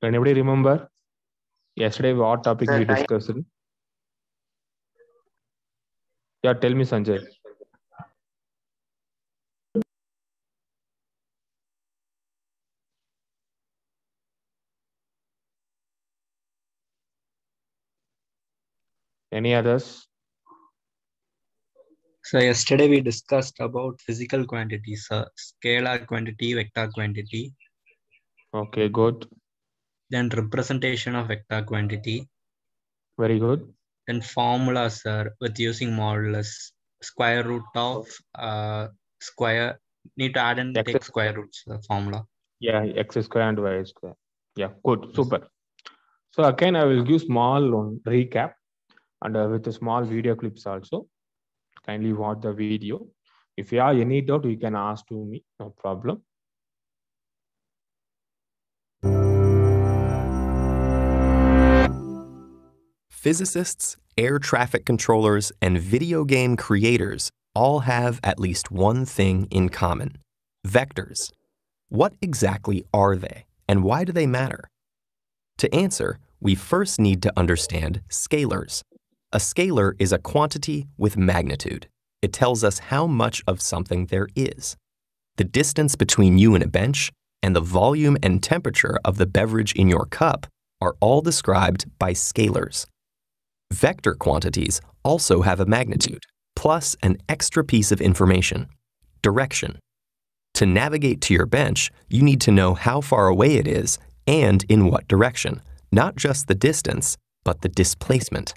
Anybody remember yesterday what topic we discussed? Yeah, tell me, Sanjay. Any others? So yesterday we discussed about physical quantities, scalar quantity, vector quantity. Okay, good. Then representation of vector quantity. Very good. Then formulas, with using modulus, square root of square. Need to add and take square roots, the formula. Yeah, x square and y square. Yeah, good, super. So again, I will give small recap and with the small video clips also. Kindly watch the video. If you have any doubt, you can ask to me, no problem. Physicists, air traffic controllers, and video game creators all have at least one thing in common: vectors. What exactly are they, and why do they matter? To answer, we first need to understand scalars. A scalar is a quantity with magnitude. It tells us how much of something there is. The distance between you and a bench and the volume and temperature of the beverage in your cup are all described by scalars. Vector quantities also have a magnitude, plus an extra piece of information: direction. To navigate to your bench, you need to know how far away it is and in what direction, not just the distance, but the displacement.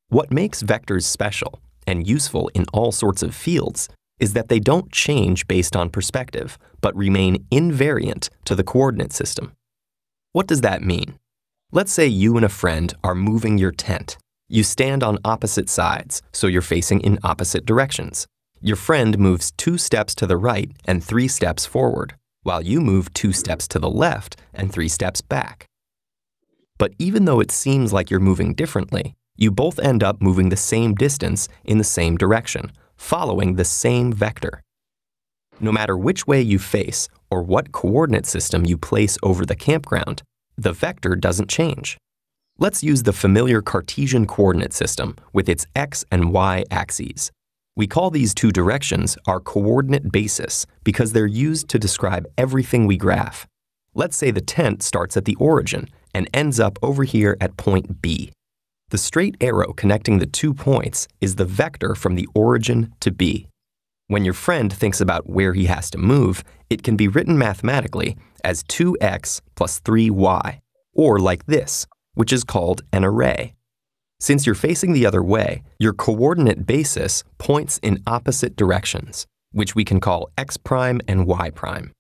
What makes vectors special and useful in all sorts of fields is that they don't change based on perspective, but remain invariant to the coordinate system. What does that mean? Let's say you and a friend are moving your tent. You stand on opposite sides, so you're facing in opposite directions. Your friend moves 2 steps to the right and 3 steps forward, while you move 2 steps to the left and 3 steps back. But even though it seems like you're moving differently, you both end up moving the same distance in the same direction, following the same vector. No matter which way you face or what coordinate system you place over the campground, the vector doesn't change. Let's use the familiar Cartesian coordinate system with its x and y axes. We call these 2 directions our coordinate basis because they're used to describe everything we graph. Let's say the tent starts at the origin and ends up over here at point B. The straight arrow connecting the 2 points is the vector from the origin to B. When your friend thinks about where he has to move, it can be written mathematically as 2x plus 3y, or like this, which is called an array. Since you're facing the other way, your coordinate basis points in opposite directions, which we can call x prime and y prime.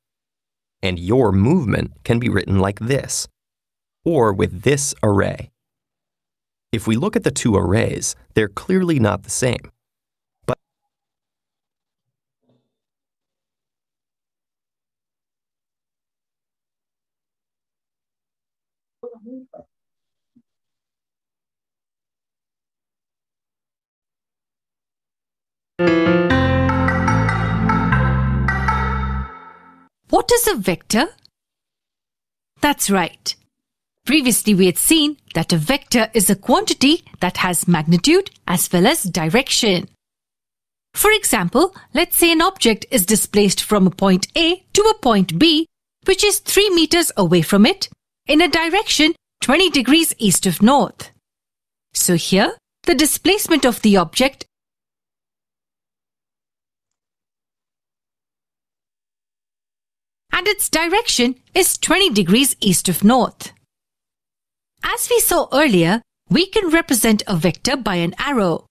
And your movement can be written like this, or with this array. If we look at the 2 arrays, they're clearly not the same. But what is a vector? That's right. Previously, we had seen that a vector is a quantity that has magnitude as well as direction. For example, let's say an object is displaced from a point A to a point B, which is 3 meters away from it, in a direction 20 degrees east of north. So here, the displacement of the object and its direction is 20 degrees east of north. As we saw earlier, we can represent a vector by an arrow.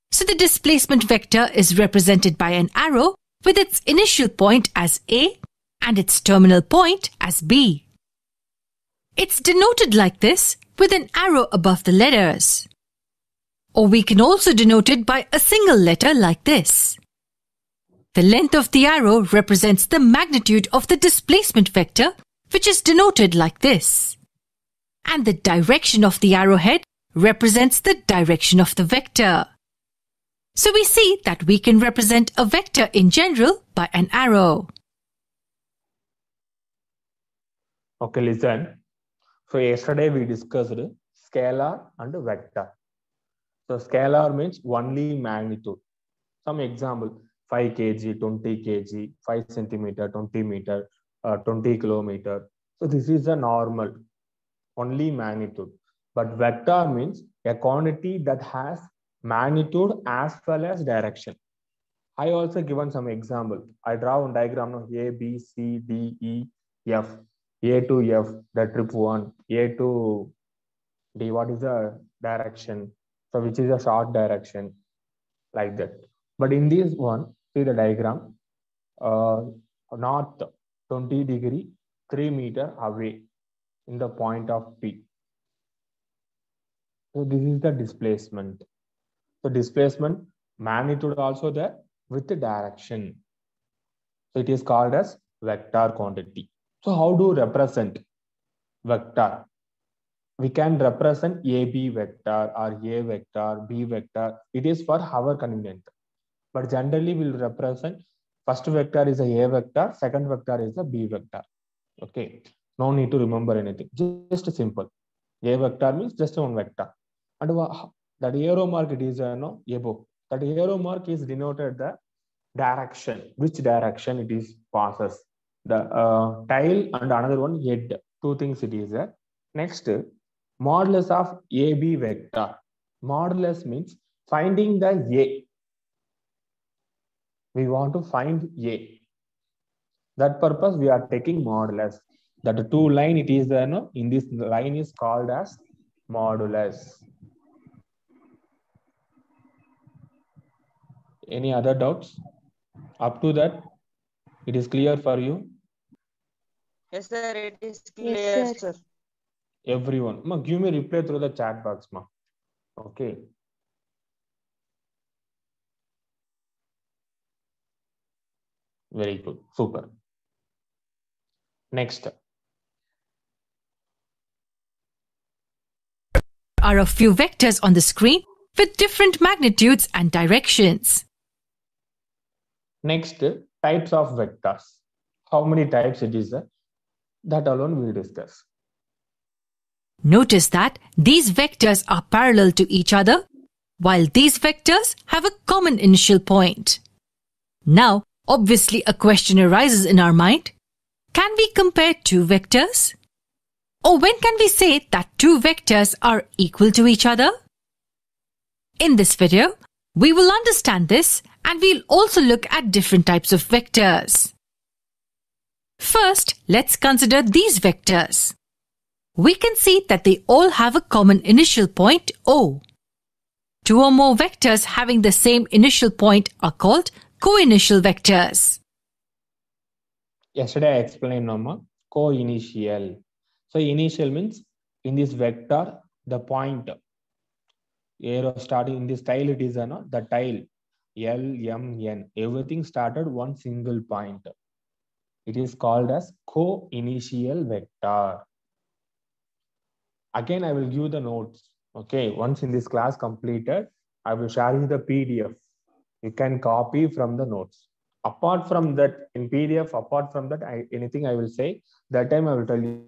So the displacement vector is represented by an arrow with its initial point as A and its terminal point as B. It's denoted like this with an arrow above the letters. Or we can also denote it by a single letter like this. The length of the arrow represents the magnitude of the displacement vector, which is denoted like this. And the direction of the arrowhead represents the direction of the vector. So we see that we can represent a vector in general by an arrow. Okay, listen. So yesterday we discussed scalar and vector. So scalar means only magnitude. Some example, 5 kg, 20 kg, 5 centimeter, 20 meter, 20 kilometer. So this is a normal, only magnitude. But vector means a quantity that has magnitude as well as direction. I also given some example. I draw one diagram of A, B, C, D, E, F. A to F, the trip one. A to D, what is the direction? So which is a short direction, like that. But in this one, see the diagram, north 20 degree, 3 meter away in the point of P. So this is the displacement. So displacement, magnitude also there with the direction. So it is called as vector quantity. So how do represent vector? We can represent AB vector or A vector, B vector. It is for our convenience. But generally we'll represent first vector is a vector, second vector is a B vector. Okay, no need to remember anything. Just simple. A vector means just one vector. And that arrow mark it is no above. That arrow mark is denoted the direction, which direction it is passes. The tile and another one head. Two things it is there. Next, modulus of AB vector. Modulus means finding the A. We want to find A. That purpose we are taking modulus. That two line it is there, no? In this line is called as modulus. Any other doubts? Up to that, it is clear for you? Yes, sir, it is clear, Yes, sir. Everyone, ma, give me reply through the chat box, ma. Okay. Very good. Super. Next. Are a few vectors on the screen with different magnitudes and directions. Next, types of vectors. How many types it is? That alone we will discuss. Notice that these vectors are parallel to each other, while these vectors have a common initial point. Now, obviously a question arises in our mind. Can we compare two vectors? Or when can we say that two vectors are equal to each other? In this video, we will understand this and we'll also look at different types of vectors. First, let's consider these vectors. We can see that they all have a common initial point O. Two or more vectors having the same initial point are called co-initial vectors. Yesterday I explained, Norma, co-initial. So initial means in this vector, the point arrow starting in this tile, it is the tile L, M, N. Everything started one single point. It is called as co-initial vector. Again, I will give the notes. Okay, once in this class completed, I will share you the PDF. You can copy from the notes. Apart from that, in PDF, apart from that, anything I will say, that time I will tell you,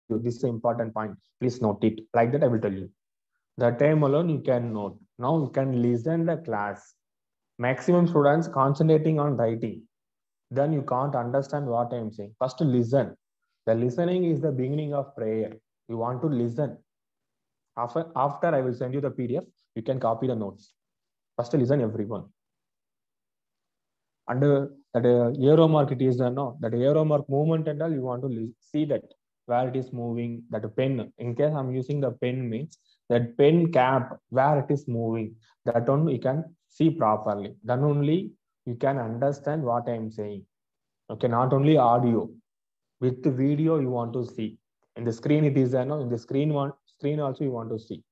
this is an important point. Please note it. Like that, I will tell you. That time alone, you can note. Now you can listen the class. Maximum students concentrating on writing. Then you can't understand what I am saying. First, listen. The listening is the beginning of prayer. You want to listen. After I will send you the PDF, you can copy the notes. First, listen everyone. And that arrow mark it is no, that arrow mark movement and all, you want to see that where it is moving, that pen. In case I'm using the pen means that pen cap where it is moving, that one you can see properly. Then only you can understand what I am saying. Okay, not only audio, with the video you want to see. In the screen it is no, in the screen also you want to see.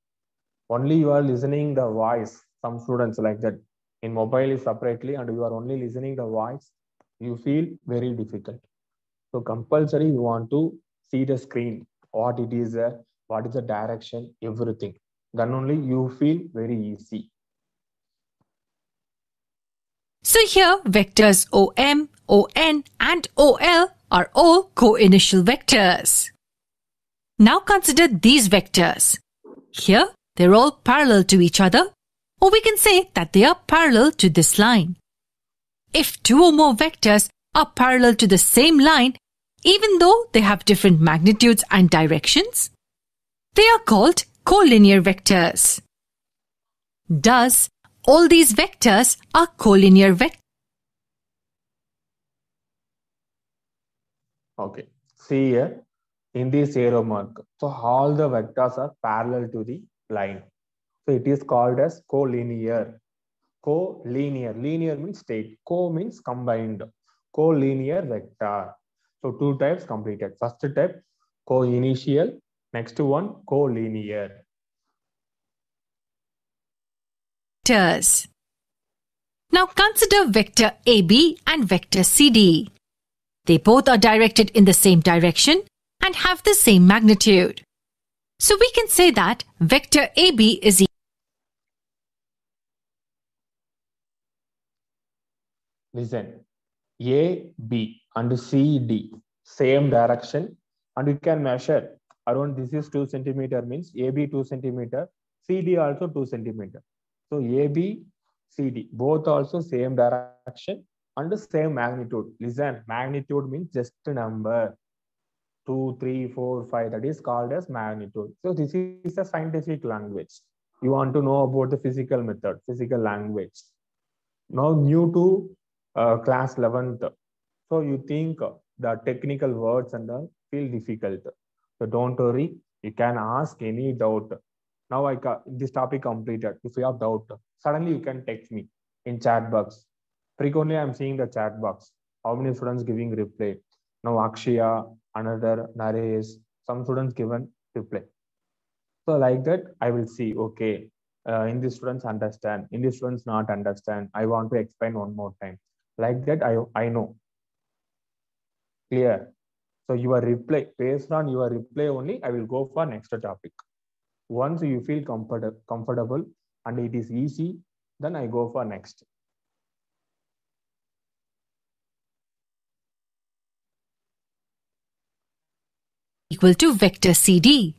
Only you are listening the voice. Some students like that. In mobile is separately and you are only listening the voice, you feel very difficult. So compulsory you want to see the screen, what it is there, what is the direction, everything. Then only you feel very easy. So here vectors OM, ON and OL are all co-initial vectors. Now consider these vectors. Here, they're all parallel to each other, or we can say that they are parallel to this line. If two or more vectors are parallel to the same line, even though they have different magnitudes and directions, they are called collinear vectors. Thus, all these vectors are collinear vectors. Okay, see here in this arrow mark. So all the vectors are parallel to the line. So it is called as collinear. Collinear. Linear means straight. Co means combined. Collinear vector. So two types completed. First type co-initial. Next one collinear. Vectors. Now consider vector AB and vector CD. They both are directed in the same direction and have the same magnitude. So we can say that vector AB is Listen, A, B and C, D, same direction, and you can measure around this is 2 centimeter means AB 2 centimeter, CD also 2 centimeter. So AB, CD, both also same direction and the same magnitude. Listen, magnitude means just a number. 2, 3, 4, 5, that is called as magnitude. So this is a scientific language. You want to know about the physical method, physical language. Now new to class 11th. So you think the technical words and the feel difficult. So don't worry, you can ask any doubt. Now this topic completed. If you have doubt, suddenly you can text me in chat box. Frequently I'm seeing the chat box. How many students giving reply? Now Akshaya, another Naresh, some students given reply. So like that, I will see, okay, in these students understand, in these students not understand. I want to explain one more time. Like that, I know. Clear? So your reply, based on your reply only, I will go for next topic. Once you feel comfortable and it is easy, then I go for next. equal to vector CD.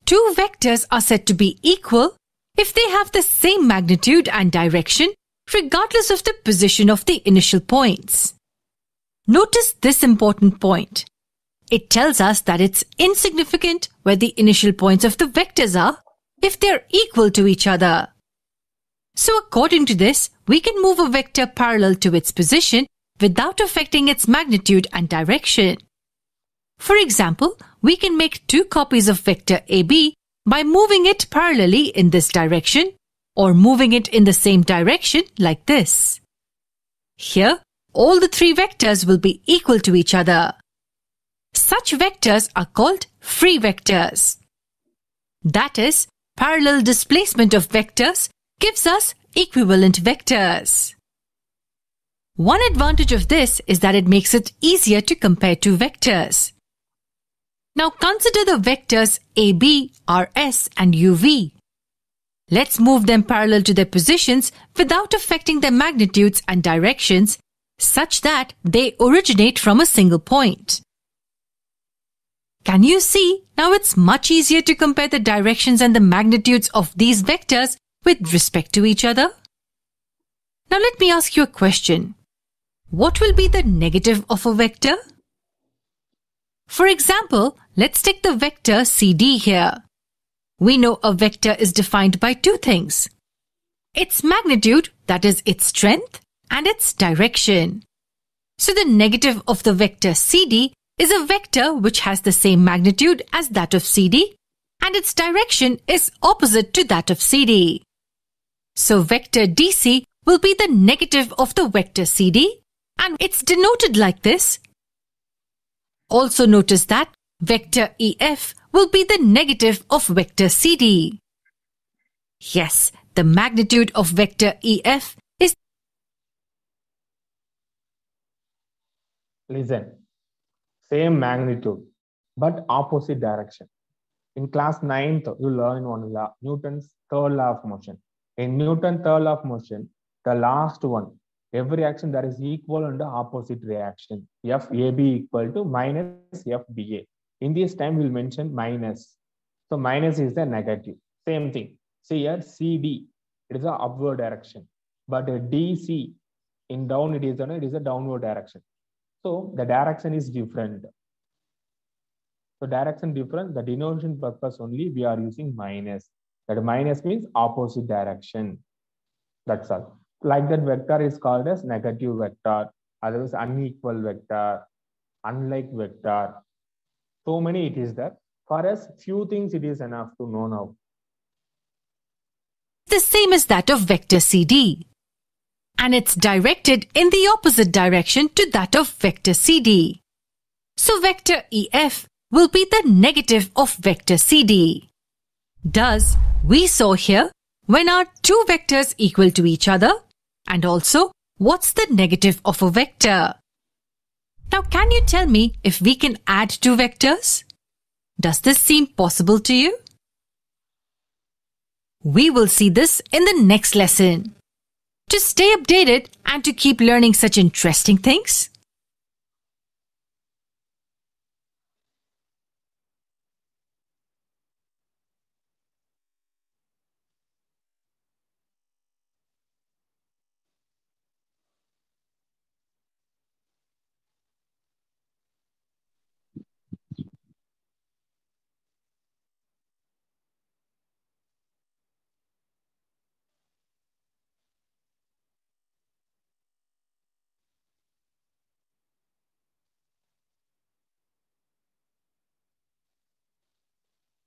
Two vectors are said to be equal if they have the same magnitude and direction regardless of the position of the initial points. Notice this important point. It tells us that it's insignificant where the initial points of the vectors are if they're equal to each other. So according to this, we can move a vector parallel to its position without affecting its magnitude and direction. For example, we can make two copies of vector AB by moving it parallelly in this direction or moving it in the same direction like this. Here, all the three vectors will be equal to each other. Such vectors are called free vectors. That is, parallel displacement of vectors gives us equivalent vectors. One advantage of this is that it makes it easier to compare two vectors. Now consider the vectors AB, RS and UV. Let's move them parallel to their positions without affecting their magnitudes and directions such that they originate from a single point. Can you see? Now it's much easier to compare the directions and the magnitudes of these vectors with respect to each other. Now let me ask you a question. What will be the negative of a vector? For example, let's take the vector CD here. We know a vector is defined by two things: its magnitude, that is its strength, and its direction. So the negative of the vector CD is a vector which has the same magnitude as that of CD, and its direction is opposite to that of CD. So vector DC will be the negative of the vector CD, and it's denoted like this. Also notice that vector EF will be the negative of vector CD. Yes, the magnitude of vector EF is... Listen, same magnitude, but opposite direction. In class 9th, you learn one law, Newton's third law of motion. In Newton's third law of motion, the last one, every action that is equal and the opposite reaction. FAB equal to minus FBA. In this time, we'll mention minus. So minus is the negative. Same thing. See here, CD, it is the upward direction. But DC, in down, it is a downward direction. So the direction is different. So direction different, the denotation purpose only, we are using minus. That minus means opposite direction. That's all. Like that vector is called as negative vector, otherwise unequal vector, unlike vector. So many it is there. For us, few things it is enough to know now. The same as that of vector CD. And it's directed in the opposite direction to that of vector CD. So vector EF will be the negative of vector CD. Thus, we saw here when are two vectors equal to each other, and also what's the negative of a vector. Now, can you tell me if we can add two vectors? Does this seem possible to you? We will see this in the next lesson. To stay updated and to keep learning such interesting things,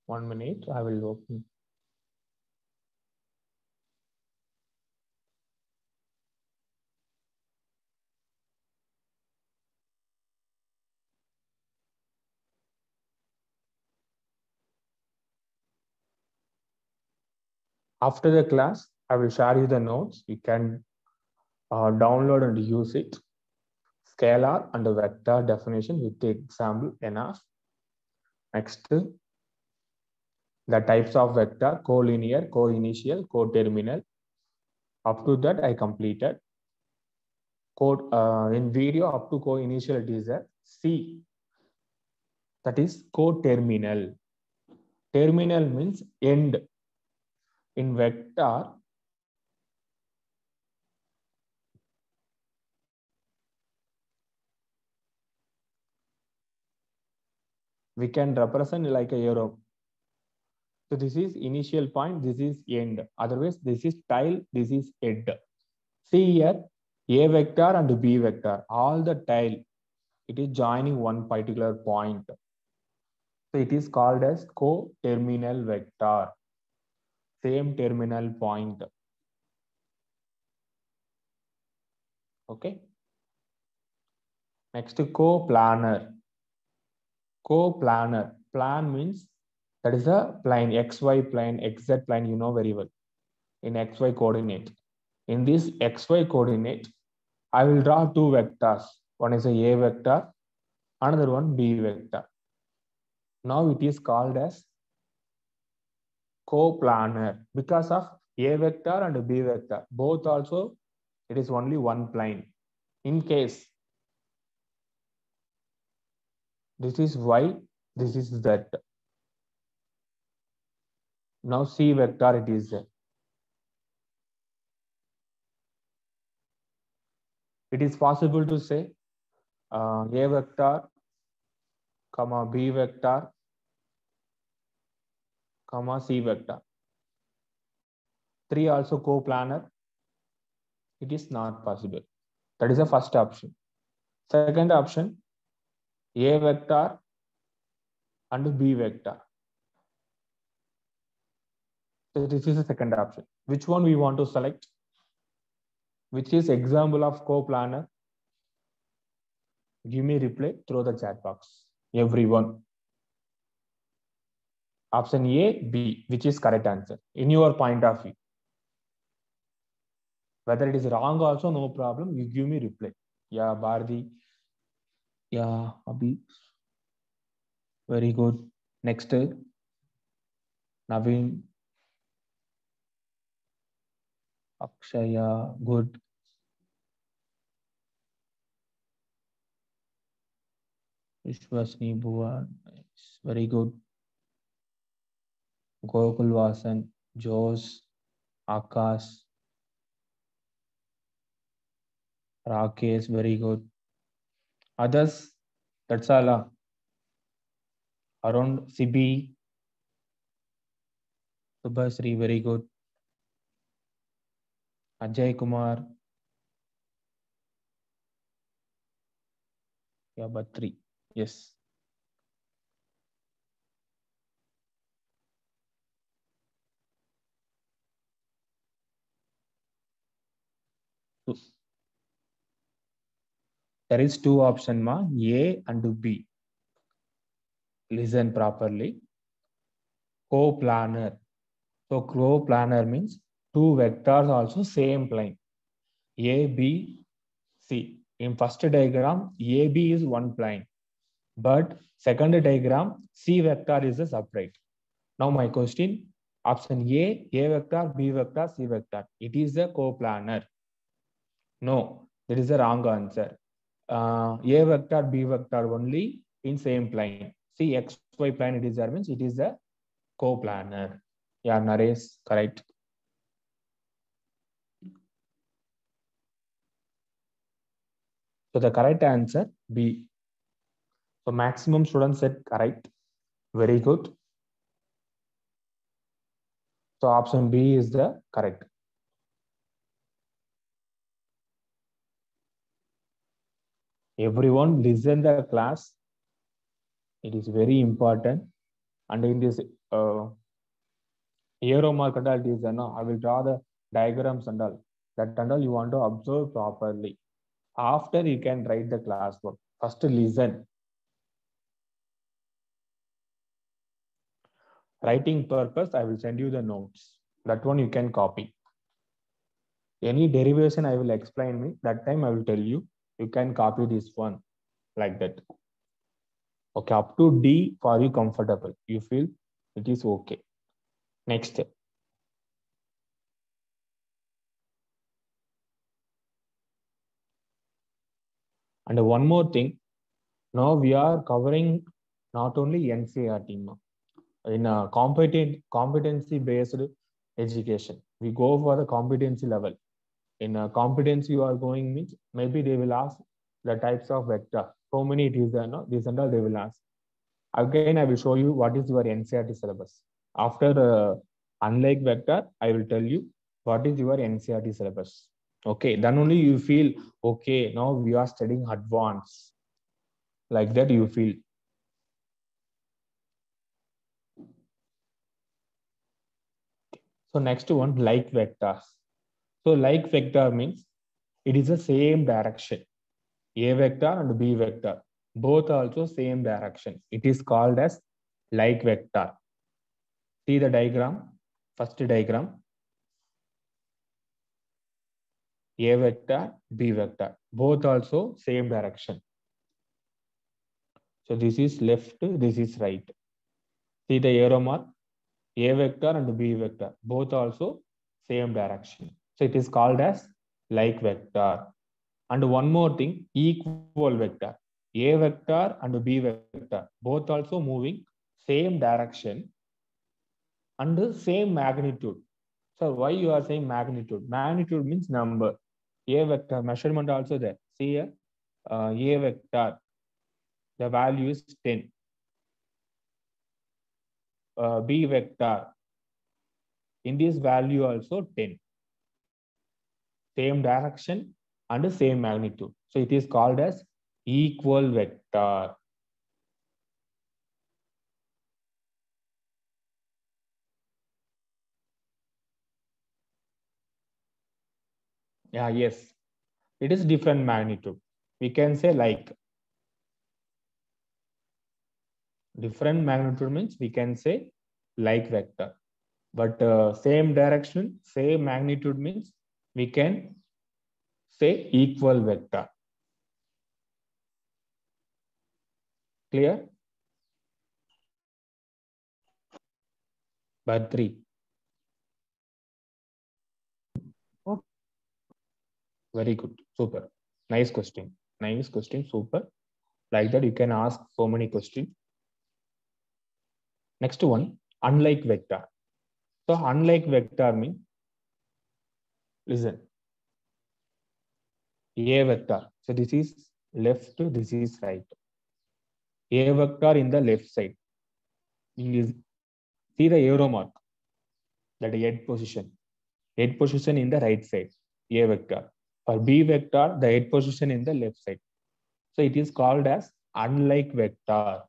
One minute, I will open. After the class, I will share you the notes. You can download and use it. Scalar and vector definition with the example enough. Next, the types of vector, collinear, co-initial, co-terminal. Up to that, I completed. Code in video up to co-initial, it is a C. That is co-terminal. Terminal means end. In vector, we can represent like a arrow. So this is initial point, this is end. Otherwise, this is tile, this is head. See here, A vector and B vector, all the tile, it is joining one particular point. So it is called as co-terminal vector. Same terminal point. Okay. Next, co-planar. Co-planar. Plan means that is a plane, XY plane, XZ plane, you know very well. In XY coordinate. In this XY coordinate, I will draw two vectors. One is a vector, another one B vector. Now it is called as coplanar because of A vector and B vector. Both also, it is only one plane. In case this is Y, this is Z. Now C vector, it is Z. It is possible to say A vector, comma B vector, comma C vector. 3 also coplanar. It is not possible. That is the first option. Second option, A vector and B vector. So this is the second option. Which one we want to select? Which is example of coplanar? Give me reply through the chat box. Everyone. Option A, B, which is correct answer in your point of view. Whether it is wrong also, no problem. You give me reply. Yeah, Bhardi. Yeah, Abhi. Very good. Next, Naveen. Akshaya, good. Vishwasni Bhuva, nice. Very good. Gokul Vasan, Jose, Akash, Rakesh, very good. Others, that's all. Around Sibi, Subhasri, very good. Ajay Kumar, Yabatri, yes. There is two options, ma, A and B. Listen properly. Co-planar. So co-planar means two vectors also same plane. A, B, C. In first diagram, AB is one plane. But second diagram, C vector is a separate. Now my question, option A vector, B vector, C vector. It is a coplanar. No, that is the wrong answer. A vector, B vector only in same plane. See, XY plane it is there means it is a coplanar. Yeah, Naresh, correct. So the correct answer B. So maximum students said correct. Very good. So option B is the correct. Everyone listen the class. It is very important. And in this arrow mark and all this, I will draw the diagrams and all. That and all you want to observe properly. After you can write the classwork. First listen. Writing purpose, I will send you the notes. That one you can copy. Any derivation I will explain me. That time I will tell you. You can copy this one like that. Okay, up to D for you comfortable. You feel it is okay. Next. And one more thing. Now we are covering not only NCERT in a competency based education. We go for the competency level. In a competency you are going means maybe they will ask the types of vector. How many it is there? No? This and all they will ask. Again, I will show you what is your NCERT syllabus. After unlike vector, I will tell you what is your NCERT syllabus. Okay, then only you feel okay. Now we are studying advanced. Like that you feel. So next one, like vectors. So like vector means it is the same direction. A vector and B vector. Both also same direction. It is called as like vector. See the diagram. First diagram. A vector, B vector. Both also same direction. So this is left, this is right. See the arrow mark. A vector and B vector. Both also same direction. So it is called as like vector. And one more thing, equal vector. A vector and B vector. Both also moving same direction and same magnitude. So why you are saying magnitude? Magnitude means number. A vector measurement also there. See here, A vector, the value is 10. B vector, in this value also 10. Same direction and same magnitude. So it is called as equal vector. Yeah, yes. It is different magnitude. We can say like different magnitude means we can say like vector. But same direction, same magnitude means we can say equal vector. Clear? Badri. Oh, very good. Super. Nice question. Nice question. Super. Like that, you can ask so many questions. Next one, unlike vector. So unlike vector means, listen, A vector. So this is left, this is right. A vector in the left side. You see the arrow mark, that head position. Head position in the right side, A vector. For B vector, the head position in the left side. So it is called as unlike vector.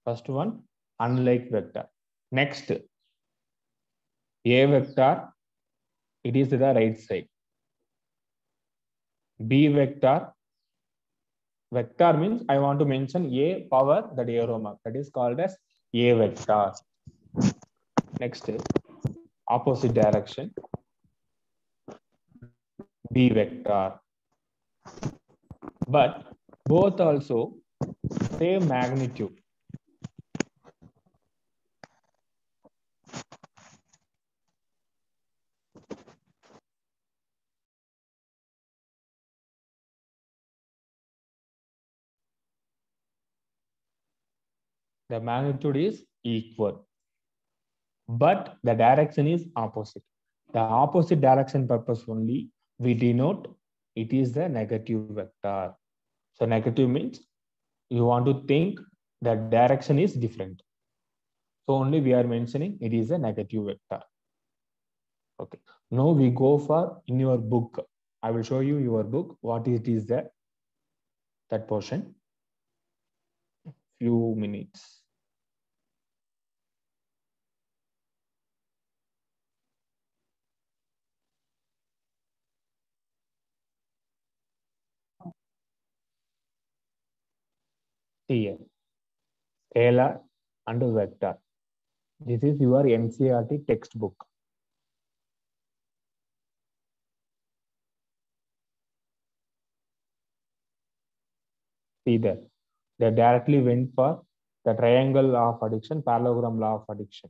First one, unlike vector. Next, A vector, it is the right side. B vector, vector means I want to mention A power that arrow mark. That is called as A vector. Next, opposite direction, B vector. But both also same magnitude. The magnitude is equal, but the direction is opposite. The opposite direction purpose only we denote it is the negative vector. So negative means you want to think that direction is different. So only we are mentioning it is a negative vector. Okay. Now we go for in your book. I will show you your book, what it is there, that portion. Few minutes. Here, scalar and vector. This is your NCERT textbook. See there. They directly went for the triangle law of addition, parallelogram law of addition.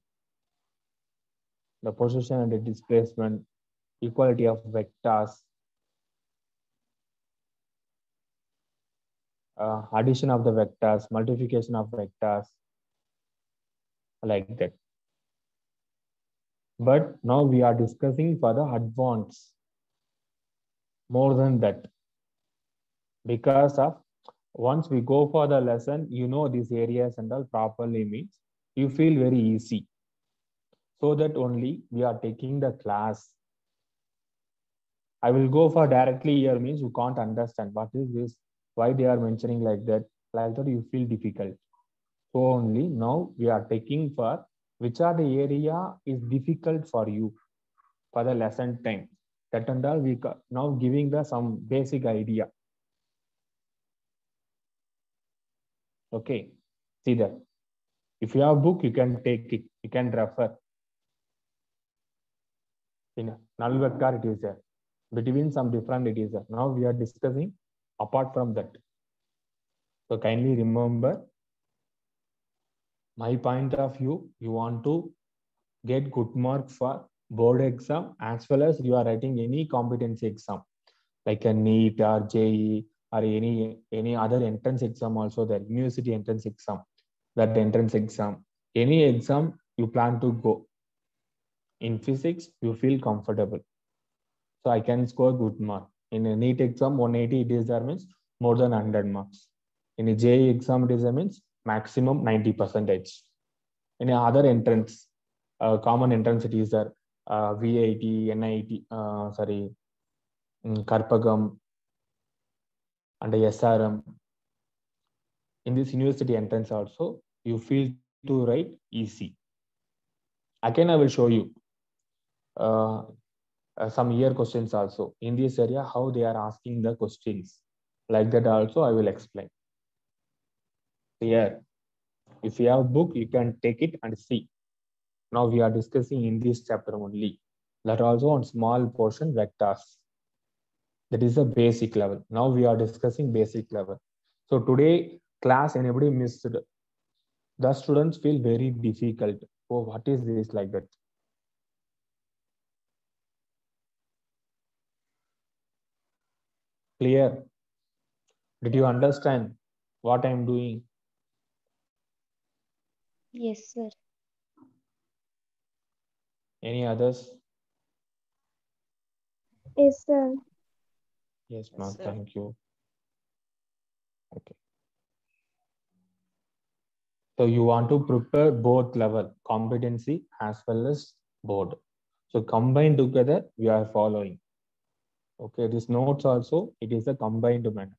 The position and the displacement, equality of vectors, addition of the vectors, multiplication of vectors, like that. But now we are discussing for the advanced, more than that. Because of once we go for the lesson, you know these areas and all properly means you feel very easy. So that only we are taking the class. I will go for directly here means you can't understand what is this, why they are mentioning like that you feel difficult. So only now we are taking for which are the area is difficult for you for the lesson time. That and all we now giving the some basic idea. Okay, see that. If you have book, you can take it, you can refer. In null vector, it is there. Between some different it is there. Now we are discussing apart from that. So kindly remember, my point of view, you want to get good mark for board exam as well as you are writing any competency exam like a NEET or JEE or any other entrance exam also, the university entrance exam, that entrance exam, any exam you plan to go. In physics, you feel comfortable. So I can score good mark. In a NEET exam, 180 it is there means more than 100 marks. In a JEE exam, it is there means maximum 90%. In other entrance, common entrance it is there, VIT, NIT, Karpagam, and SRM. In this university entrance also, you feel to write easy. Again, I will show you some year questions also. In this area, how they are asking the questions. Like that also, I will explain. Here, if you have book, you can take it and see. Now we are discussing in this chapter only. That also on small portion vectors. That is the basic level. Now we are discussing basic level. So today class anybody missed. The students feel very difficult. Oh, what is this like that? Clear? Did you understand what I'm doing? Yes, sir. Any others? Yes, sir. Yes, Yes, ma'am. sir. Thank you. Okay. So you want to prepare both level, competency as well as board. So combined together, we are following. Okay, this notes also, it is a combined manner.